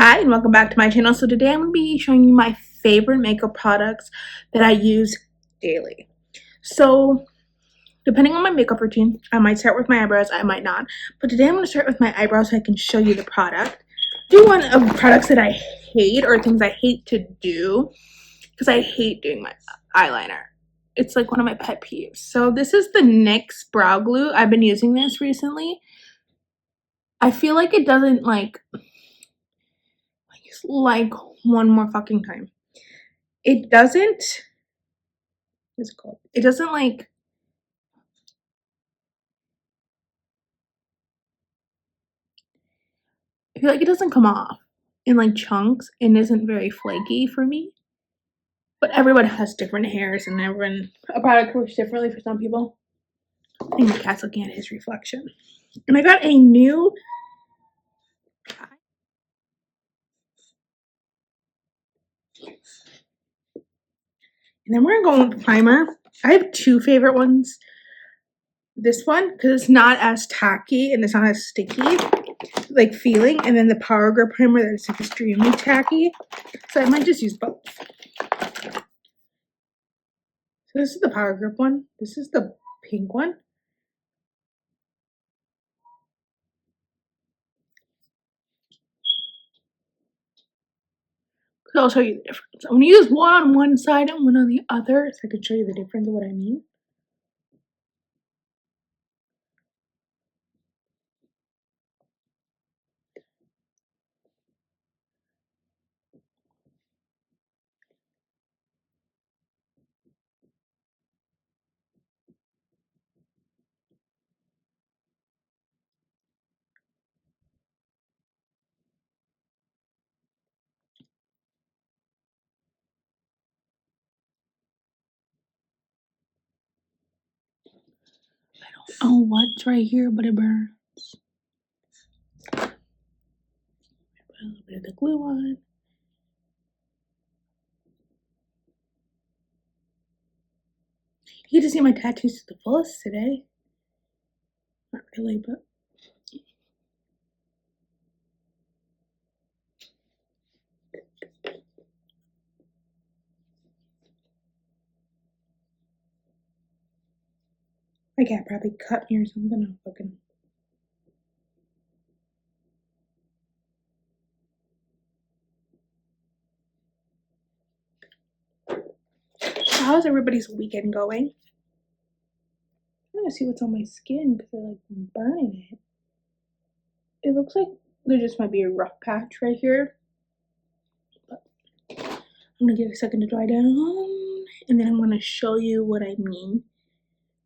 Hi and welcome back to my channel. So today I'm going to be showing you my favorite makeup products that I use daily. So depending on my makeup routine, I might start with my eyebrows, I might not. But today I'm going to start with my eyebrows so I can show you the product. Do one of products that I hate or things I hate to do because I hate doing my eyeliner. It's like one of my pet peeves. So this is the NYX Brow Glue. I've been using this recently. I feel like it doesn't like one more fucking time. It doesn't, what's it called? It doesn't like, I feel like it doesn't come off in like chunks and isn't very flaky for me. But everyone has different hairs and a product works differently for some people. I think my cat's looking at his reflection. And I got a new, and then we're going with primer. I have two favorite ones. This one, because it's not as tacky and it's not as sticky, like feeling. And then the Power Grip primer that's extremely tacky. So I might just use both. So this is the Power Grip one. This is the pink one. So I'll show you the difference. I'm going to use one on one side and one on the other so I can show you the difference of what I mean. Oh, what's right here, but it burns. Put a little bit of the glue on. You get to see my tattoos to the fullest today. Not really, but my cat probably cut me or something. I'm fucking. How's everybody's weekend going? I'm gonna see what's on my skin because I like burning it. It looks like there just might be a rough patch right here. But I'm gonna give it a second to dry down and then I'm gonna show you what I mean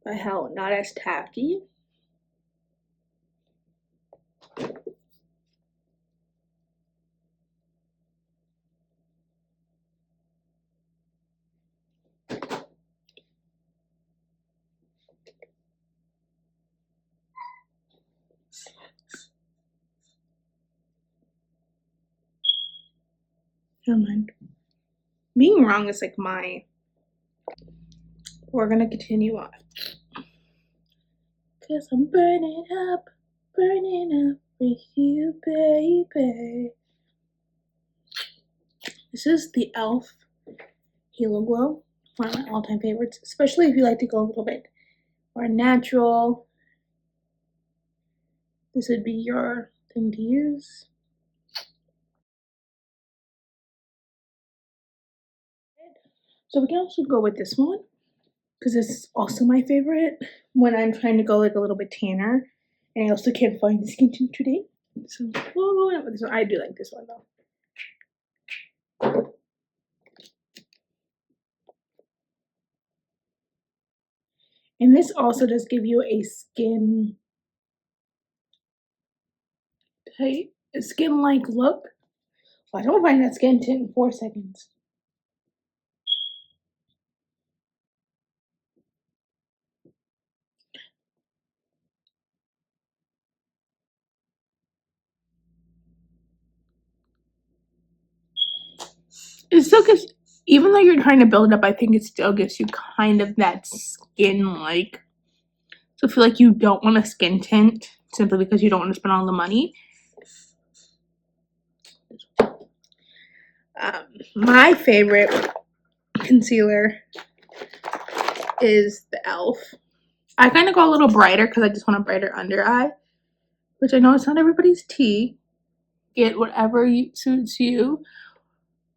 by how not as tacky. Never mind. Being wrong is like my. We're gonna continue on. Cause I'm burning up with you, baby. This is the e.l.f. Halo Glow, one of my all-time favorites, especially if you like to go a little bit more natural. This would be your thing to use. So we can also go with this one because this is also my favorite when I'm trying to go like a little bit tanner and I also can't find the skin tint today. So we'll go with this one. I do like this one though. And this also does give you a skin-like look. Well, I don't find that skin tint in 4 seconds. It still gives, even though you're trying to build it up, I think it still gives you kind of that skin-like. So I feel like you don't want a skin tint simply because you don't want to spend all the money. My favorite concealer is the e.l.f. I kind of go a little brighter because I just want a brighter under eye, which I know it's not everybody's tea. Get whatever suits you.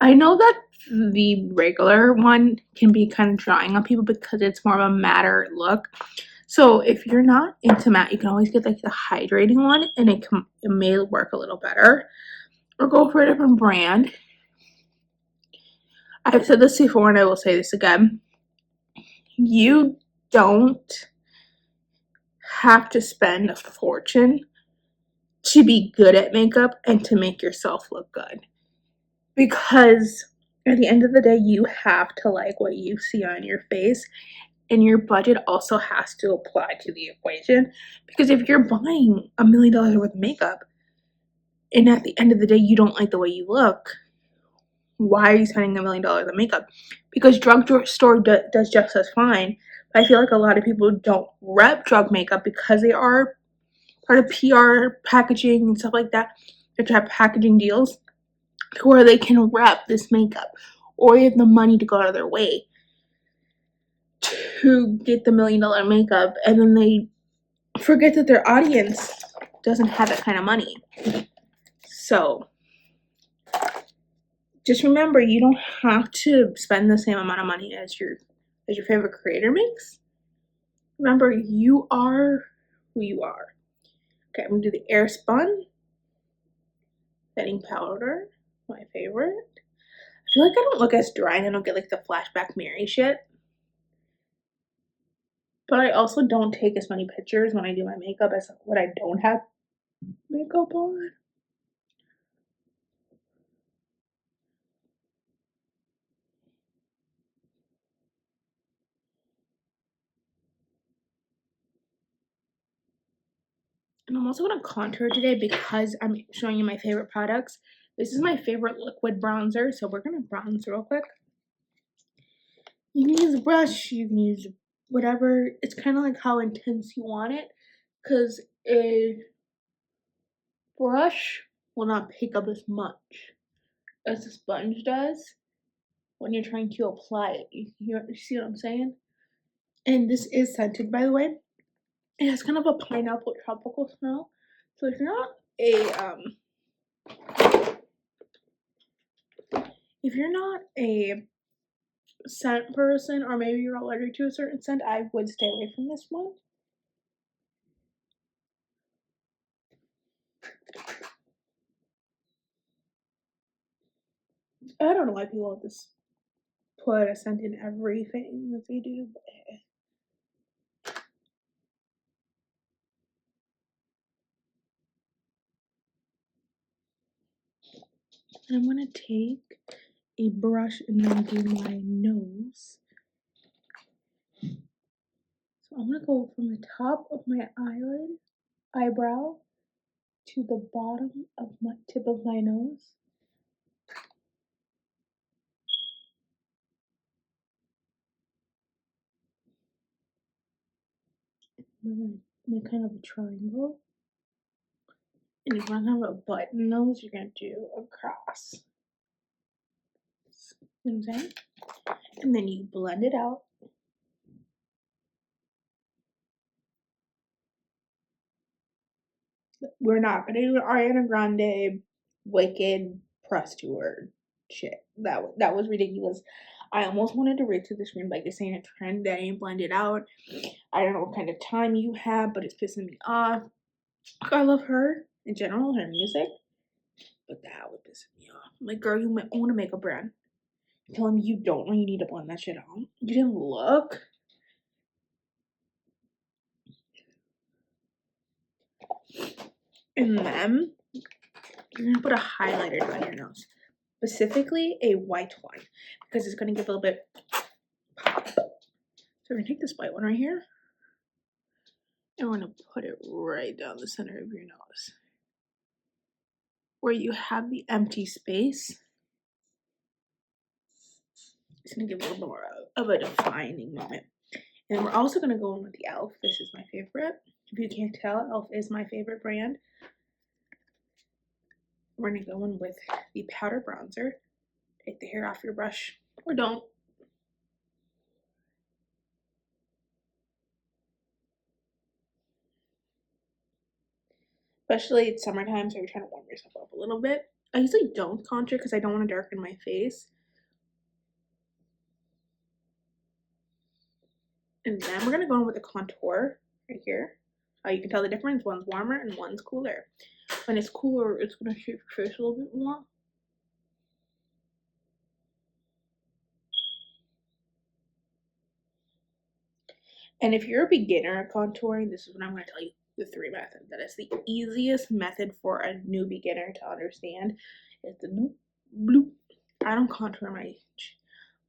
I know that the regular one can be kind of drying on people because it's more of a matter look. So if you're not into matte, you can always get like the hydrating one, and it may work a little better. Or go for a different brand. I've said this before and I will say this again. You don't have to spend a fortune to be good at makeup and to make yourself look good. Because at the end of the day, you have to like what you see on your face, and your budget also has to apply to the equation. Because if you're buying $1 million worth of makeup and at the end of the day you don't like the way you look, why are you spending $1 million on makeup? Because drugstore does just as fine. But I feel like a lot of people don't rep drug makeup because they are part of PR packaging and stuff like that. They have packaging deals to where they can rep this makeup, or they have the money to go out of their way to get the $1 million makeup, and then they forget that their audience doesn't have that kind of money. So just remember, you don't have to spend the same amount of money as your favorite creator makes. Remember, you are who you are. Okay, I'm gonna do the Airspun setting powder, my favorite. I feel like I don't look as dry and I don't get like the flashback Mary shit. But I also don't take as many pictures when I do my makeup as when I don't have makeup on. And I'm also going to contour today because I'm showing you my favorite products. This is my favorite liquid bronzer, so we're going to bronze real quick. You can use a brush, you can use whatever. It's kind of like how intense you want it, because a brush will not pick up as much as a sponge does when you're trying to apply it. You see what I'm saying? And this is scented, by the way. It has kind of a pineapple tropical smell. So if you're not a scent person, or maybe you're allergic to a certain scent, I would stay away from this one. I don't know why people just put a scent in everything that they do. I'm gonna take a brush and then do my nose. So I'm gonna go from the top of my eyebrow, to the bottom of my tip of my nose. We're gonna make kind of a triangle. And if you want to have a button nose, you're gonna do a cross. You know what I'm saying? And then you blend it out. We're not gonna do Ariana Grande Wicked press tour shit. That was ridiculous. I almost wanted to race to the screen like this ain't a trend. That ain't blended out. I don't know what kind of time you have, but it's pissing me off. I love her in general, her music, but that would piss me off. I'm like, girl, you own a makeup brand. Tell him you don't know you need to blend that shit out. You didn't look. And then you're gonna put a highlighter on your nose, specifically a white one, because it's gonna give a little bit pop. So we're gonna take this white one right here, and we're gonna put it right down the center of your nose, where you have the empty space. It's gonna give a little bit more of a defining moment. And we're also gonna go in with the e.l.f. This is my favorite. If you can't tell, e.l.f. is my favorite brand. We're gonna go in with the powder bronzer. take the hair off your brush, or don't. Especially it's summertime, so you're trying to warm yourself up a little bit. I usually don't contour because I don't want to darken my face. And then we're gonna go in with the contour right here. You can tell the difference. One's warmer and one's cooler. When it's cooler, it's gonna shape your face a little bit more. And if you're a beginner at contouring, this is what I'm gonna tell you. The 3 methods. That is the easiest method for a new beginner to understand. Is the bloop, bloop. I don't contour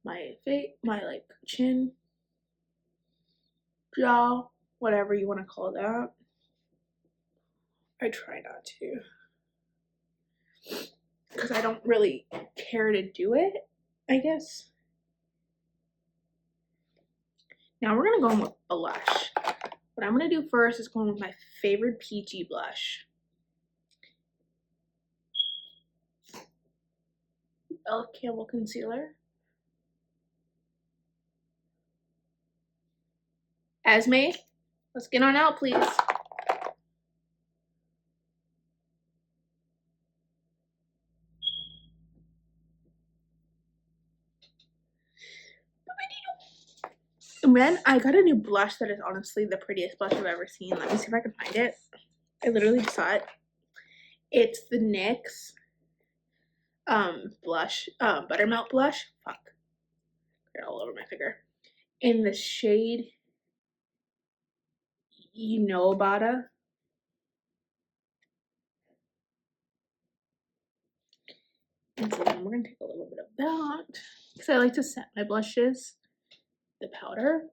my face, my like chin, jaw, whatever you want to call that. I try not to, because I don't really care to do it, I guess. Now we're gonna go in with blush. What I'm gonna do first is go in with my favorite peachy blush. Elf Campbell Concealer. Esme, let's get on out, please. And then I got a new blush that is honestly the prettiest blush I've ever seen. Let me see if I can find it. I literally just saw it. It's the NYX blush, Buttermelt blush. Fuck. They're all over my finger. In the shade You Know About. And so then we're gonna take a little bit of that. Because I like to set my blushes, the powder.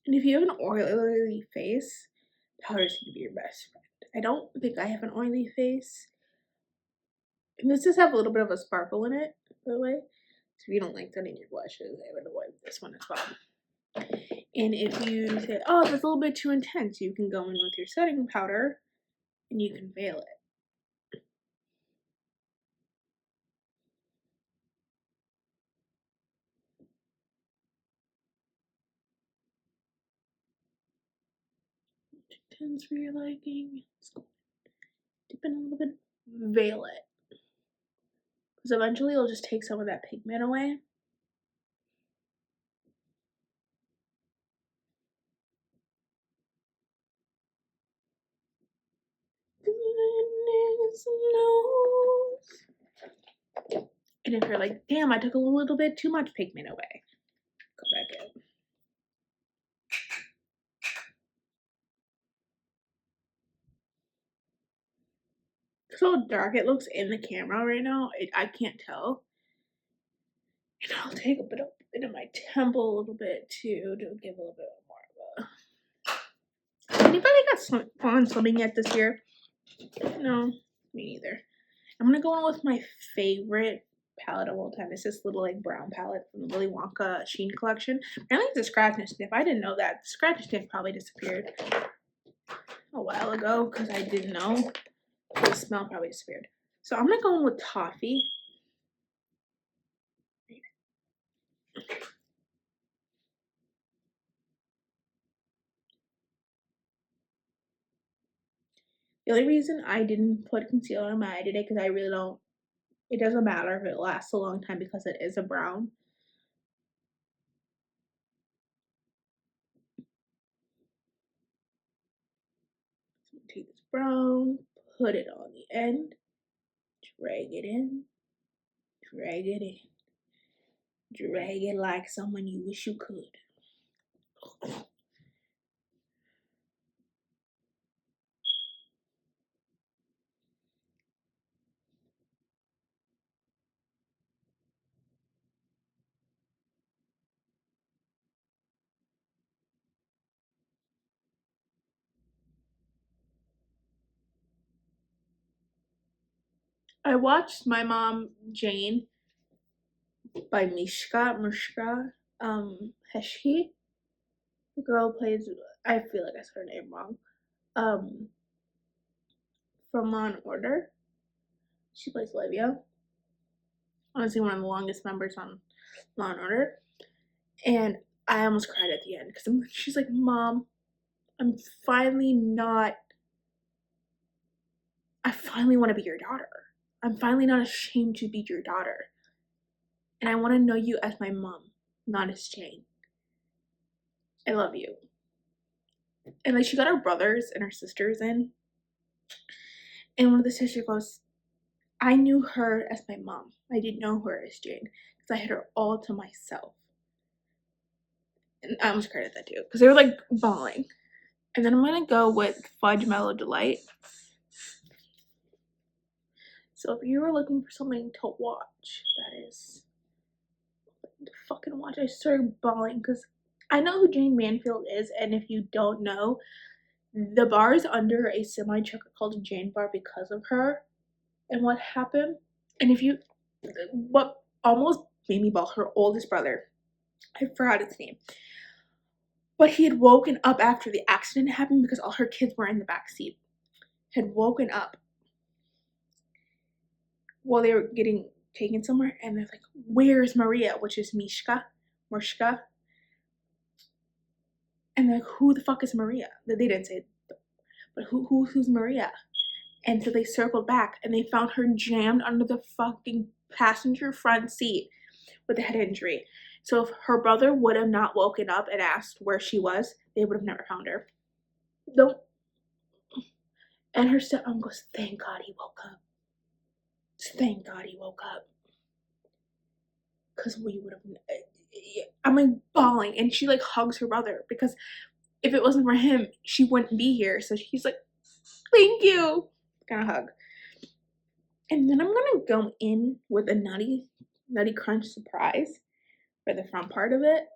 And if you have an oily face, powder's gonna be your best friend. I don't think I have an oily face. And this does have a little bit of a sparkle in it, by the way. So if you don't like that in your blushes, I would avoid this one as well. And if you say, oh, that's a little bit too intense, you can go in with your setting powder and you can veil it. Intense for your liking. Dip in a little bit, veil it. Because eventually it'll just take some of that pigment away. And if you're like, damn, I took a little bit too much pigment away, go back in. So dark it looks in the camera right now. I can't tell. And I'll take a bit of my temple a little bit too to give a little bit more of a. Anybody got fun swimming yet this year? No, me neither. I'm gonna go in with my favorite palette of all time. It's this little like brown palette from the Willy Wonka Sheen collection. Apparently it's a scratch and sniff. I didn't know that. The scratch and sniff probably disappeared a while ago because I didn't know. The smell probably disappeared. So I'm gonna go in with Toffee. The only reason I didn't put concealer on my eye today because I really don't. It doesn't matter if it lasts a long time because it is a brown. So take this brown, put it on the end, drag it in, drag it in. Drag it like someone you wish you could. I watched My Mom Jane by Mishka Heshki. The girl plays, I feel like I said her name wrong. From Law and Order. She plays Olivia. Honestly, one of the longest members on Law and Order. And I almost cried at the end because she's like, Mom, I'm finally not, I finally want to be your daughter. I'm finally not ashamed to be your daughter. And I want to know you as my mom, not as Jane. I love you. And like she got her brothers and her sisters in. And one of the sisters goes, I knew her as my mom. I didn't know her as Jane because I had her all to myself. And I almost cried at that too because they were like bawling. And then I'm gonna go with Fudge Mellow Delight. So if you were looking for something to watch, that is to fucking watch. I started bawling because I know who Jane Mansfield is, and if you don't know, the bar is under a semi-truck called Jane Bar because of her and what happened. And if you, what almost made me bawl, her oldest brother, I forgot his name, but he had woken up after the accident happened because all her kids were in the back seat. Had woken up while they were getting taken somewhere, and they're like, "Where's Maria?" Which is Mishka, and they're like, "Who the fuck is Maria?" They didn't say, but who's Maria? And so they circled back, and they found her jammed under the fucking passenger front seat with a head injury. So if her brother would have not woken up and asked where she was, they would have never found her. Nope. And her stepmom goes, "Thank God he woke up. Thank God he woke up." Because we would have, I'm like bawling, and she like hugs her brother because if it wasn't for him, she wouldn't be here. So she's like, "Thank you," kind of hug. And then I'm gonna go in with a Nutty Crunch surprise for the front part of it,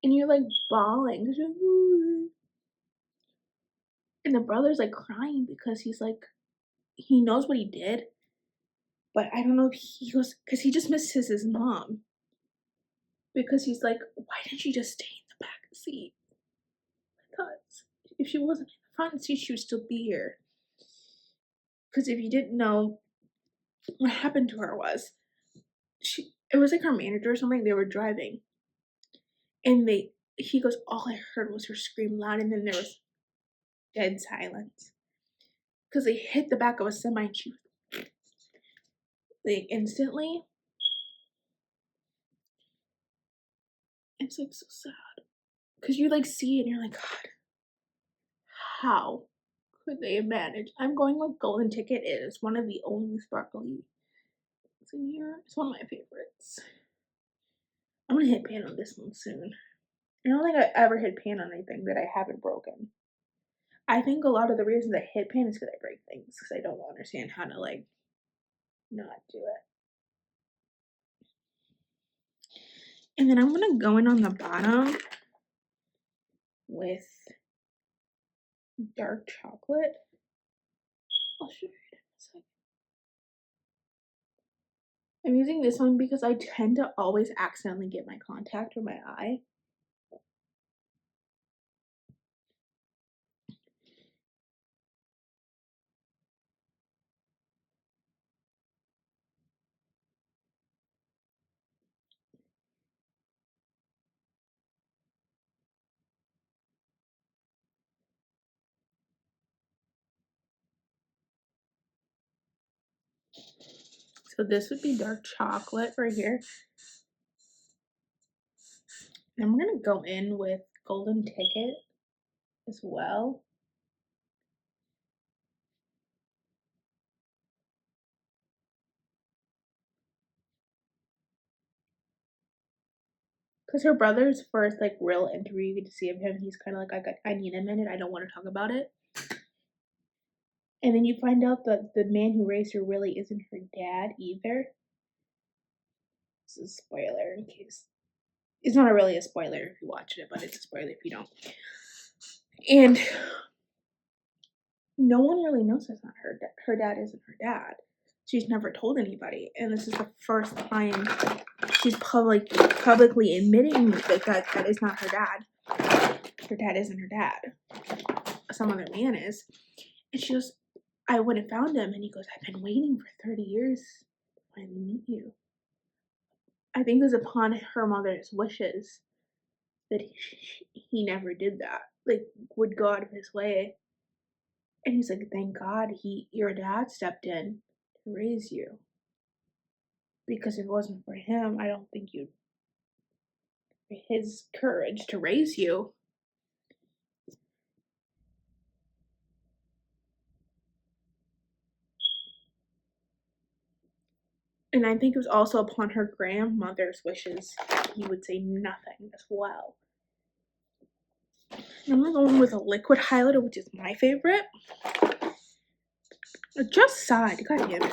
and you're like bawling, and the brother's like crying because he's like, he knows what he did, but I don't know if he goes because he just misses his mom. Because he's like, why didn't she just stay in the back seat? Because if she wasn't in the front seat, she would still be here. Because if you didn't know, what happened to her was, it was like her manager or something. They were driving, and he goes, all I heard was her scream loud, and then there was dead silence. Because they hit the back of a semi, and she was like instantly. It's like so sad because you like see it and you're like, God, how could they have managed? I'm going with Golden Ticket. It is one of the only sparkly things in here. It's one of my favorites. I'm gonna hit pan on this one soon. I don't think I ever hit pan on anything that I haven't broken. I think a lot of the reason I hit pan is because I break things because I don't understand how to like not do it. And then I'm gonna go in on the bottom with dark chocolate. I'll show you in a second. I'm using this one because I tend to always accidentally get my contact or my eye. So this would be dark chocolate right here. And I'm gonna go in with Golden Ticket as well. Because her brother's first like real interview you get to see of him, he's kind of like, I need a minute, I don't want to talk about it. And then you find out that the man who raised her really isn't her dad either. This is a spoiler in case. It's not really a spoiler if you watch it, but it's a spoiler if you don't. And no one really knows that's not her dad. Her dad isn't her dad. She's never told anybody. And this is the first time she's publicly admitting that is not her dad. Her dad isn't her dad. Some other man is. And she goes, I went and found him. And he goes, I've been waiting for 30 years finally meet you. I think it was upon her mother's wishes that he never did that. Like, would go out of his way. And he's like, thank God your dad stepped in to raise you. Because if it wasn't for him, I don't think you'd his courage to raise you. And I think it was also upon her grandmother's wishes that he would say nothing as well. And I'm going with a liquid highlighter, which is my favorite. I just sighed. God damn it.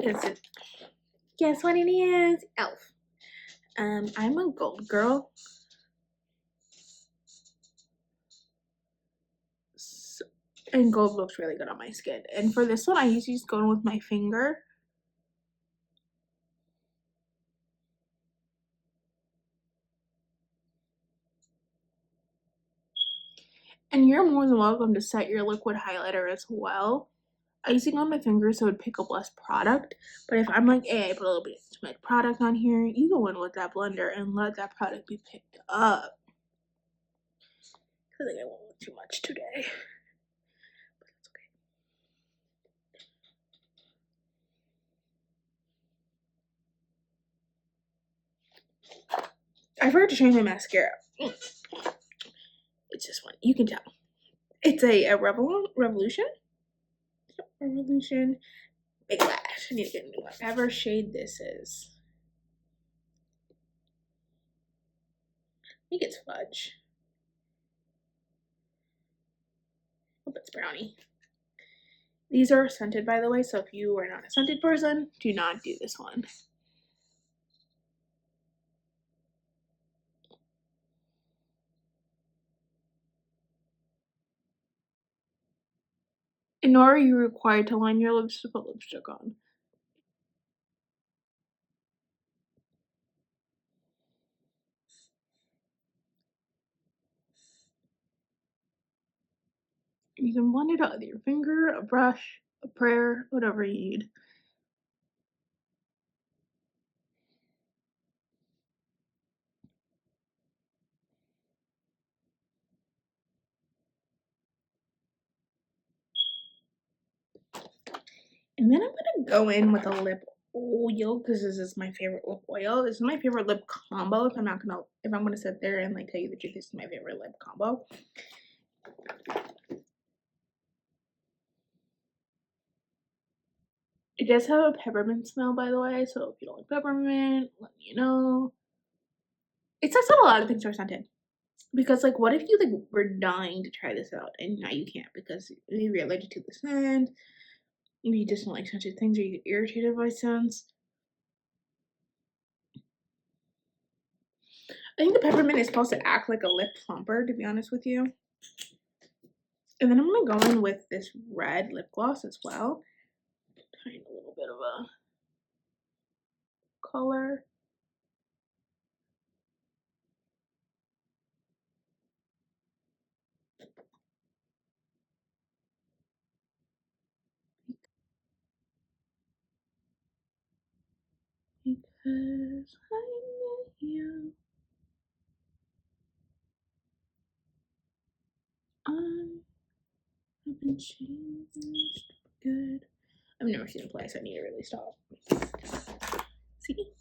Is it? Guess what it is? Elf. I'm a gold girl. And gold looks really good on my skin. And for this one, I usually just go in with my finger. And you're more than welcome to set your liquid highlighter as well. I usually go on my finger so it would pick up less product. But if I'm like, hey, I put a little bit too much product on here, you go in with that blender and let that product be picked up. I think I went with too much today. But that's okay. I forgot to change my mascara. It's this one. You can tell. It's a Revolution. Revolution Big Lash. I need to get a new one. Whatever shade this is. I think it's Fudge. Hope it's Brownie. These are scented, by the way, so if you are not a scented person, do not do this one. And nor are you required to line your lips to put lipstick on. You can blend it out with your finger, a brush, a prayer, whatever you need. And then I'm gonna go in with a lip oil because this is my favorite lip oil. This is my favorite lip combo. If I'm gonna sit there and like tell you the truth, this is my favorite lip combo. It does have a peppermint smell, by the way, so if you don't like peppermint, let me know. It says that a lot of things are scented. Because like what if you like were dying to try this out and now you can't because maybe you're allergic to the scent, maybe you just don't like scented things or you get irritated by scents. I think the peppermint is supposed to act like a lip plumper, to be honest with you. And then I'm gonna go in with this red lip gloss as well. Trying a little bit of a color. Because I knew you. I've been changed good. I've never seen it play, so I need to really stop. See?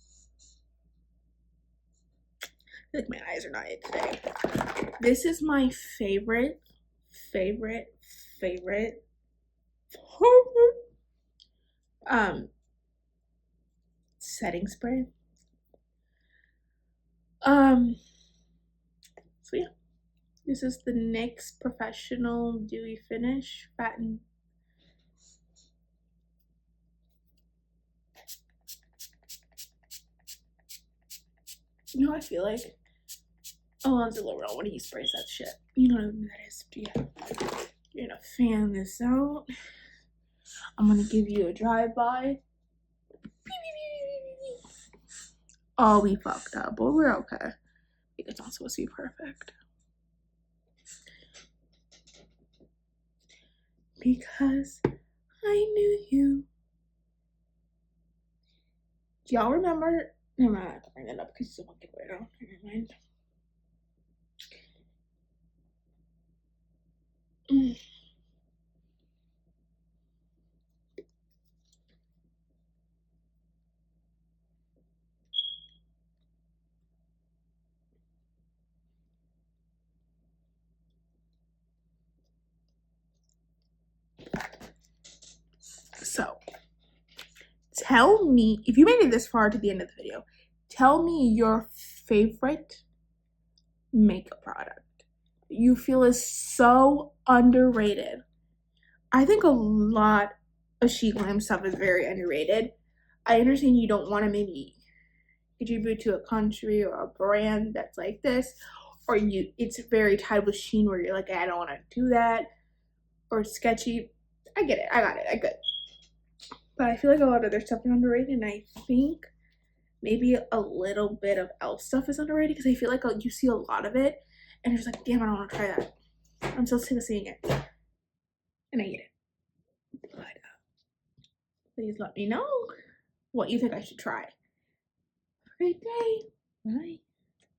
I feel like my eyes are not it today. This is my favorite setting spray. So yeah. This is the NYX Professional Dewy Finish Fatten. You know, I feel like Alonzo Laurel when he sprays that shit. You know who that is. Yeah. You're gonna fan this out. I'm gonna give you a drive-by. Oh, we fucked up, but we're okay. It's not supposed to be perfect. Because I knew you. Do y'all remember? Never mind, I have to bring that up because it's a fucking weirdo. Never mind. So, tell me, if you made it this far to the end of the video, tell me your favorite makeup product you feel is so underrated. I think a lot of Sheet Glam stuff is very underrated. I understand you don't want to maybe contribute to a country or a brand that's like this, or it's very tied with Shein where you're like, I don't want to do that, or sketchy. I get it. I got it. I get it. But I feel like a lot of their stuff is underrated, and I think maybe a little bit of e.l.f. stuff is underrated because I feel like you see a lot of it, and you're just like, damn, I don't want to try that. I'm so sick of seeing it, and I get it. But please let me know what you think I should try. Have a great day. Bye.